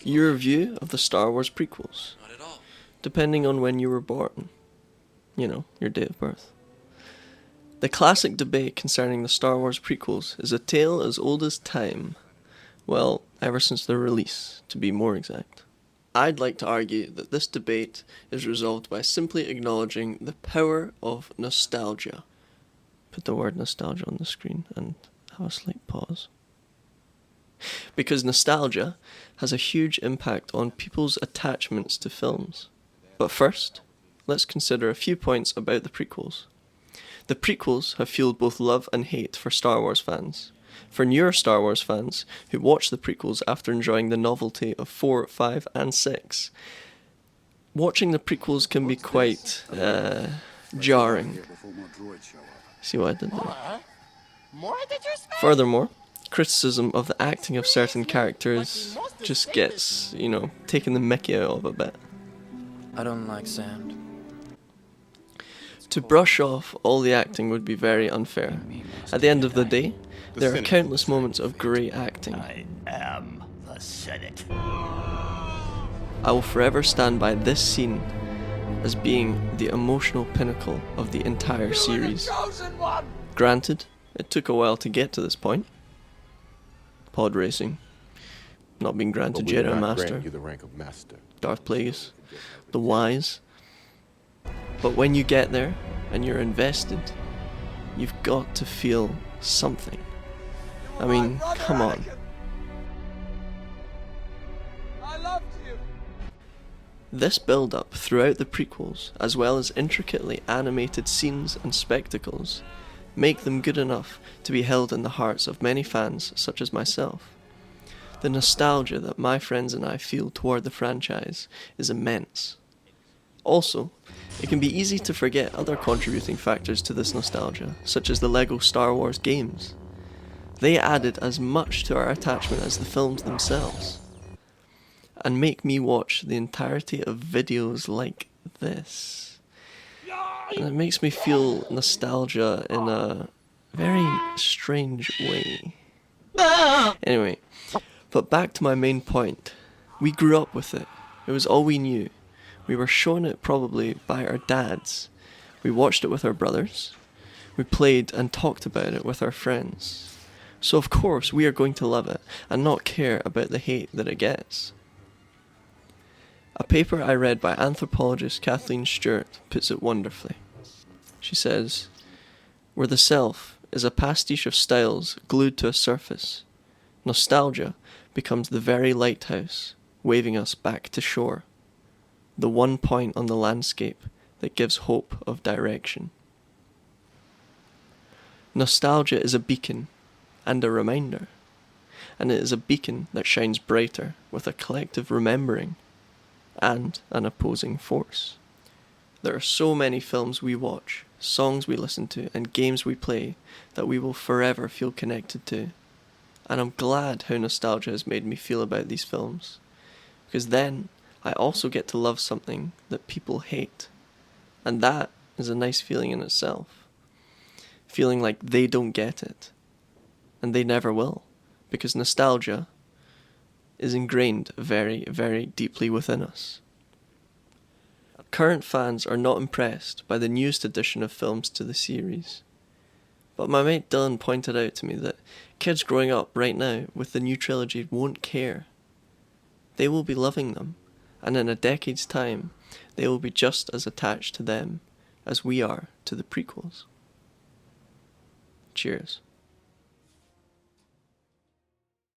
your view of the Star Wars prequels, Not at all. depending on when you were born. You know, your date of birth. The classic debate concerning the Star Wars prequels is a tale as old as time. Well, ever since their release, to be more exact. I'd like to argue that this debate is resolved by simply acknowledging the power of nostalgia. Put the word nostalgia on the screen and have a slight pause. Because nostalgia has a huge impact on people's attachments to films. But first, let's consider a few points about the prequels. The prequels have fueled both love and hate for Star Wars fans. For newer Star Wars fans who watch the prequels after enjoying the novelty of 4, 5, and 6, watching the prequels can be quite jarring. See what I did there? Furthermore, criticism of the acting of certain characters just gets, taking the mickey out of a bit. I don't like sand. To brush off all the acting would be very unfair. At the end of the day, there are countless moments of great acting. I am the Senate. I will forever stand by this scene as being the emotional pinnacle of the entire series. Granted, it took a while to get to this point. Pod racing, not being granted Jedi Master, you the rank of Master. Darth Plagueis, the Wise. But when you get there and you're invested, you've got to feel something. I mean, come on. I loved you. This build-up throughout the prequels, as well as intricately animated scenes and spectacles, make them good enough to be held in the hearts of many fans such as myself. The nostalgia that my friends and I feel toward the franchise is immense. Also, it can be easy to forget other contributing factors to this nostalgia, such as the LEGO Star Wars games. They added as much to our attachment as the films themselves, and make me watch the entirety of videos like this. And it makes me feel nostalgia in a very strange way. Anyway, but back to my main point. We grew up with it. It was all we knew. We were shown it probably by our dads. We watched it with our brothers. We played and talked about it with our friends. So of course we are going to love it and not care about the hate that it gets. A paper I read by anthropologist Kathleen Stewart puts it wonderfully. She says, "Where the self is a pastiche of styles glued to a surface, nostalgia becomes the very lighthouse, waving us back to shore. The one point on the landscape that gives hope of direction." Nostalgia is a beacon and a reminder, and it is a beacon that shines brighter with a collective remembering and an opposing force. There are so many films we watch, songs we listen to, and games we play that we will forever feel connected to, and I'm glad how nostalgia has made me feel about these films, because then I also get to love something that people hate. And that is a nice feeling in itself. Feeling like they don't get it. And they never will. Because nostalgia is ingrained very, very deeply within us. Current fans are not impressed by the newest addition of films to the series. But my mate Dylan pointed out to me that kids growing up right now with the new trilogy won't care. They will be loving them. And in a decade's time, they will be just as attached to them as we are to the prequels. Cheers.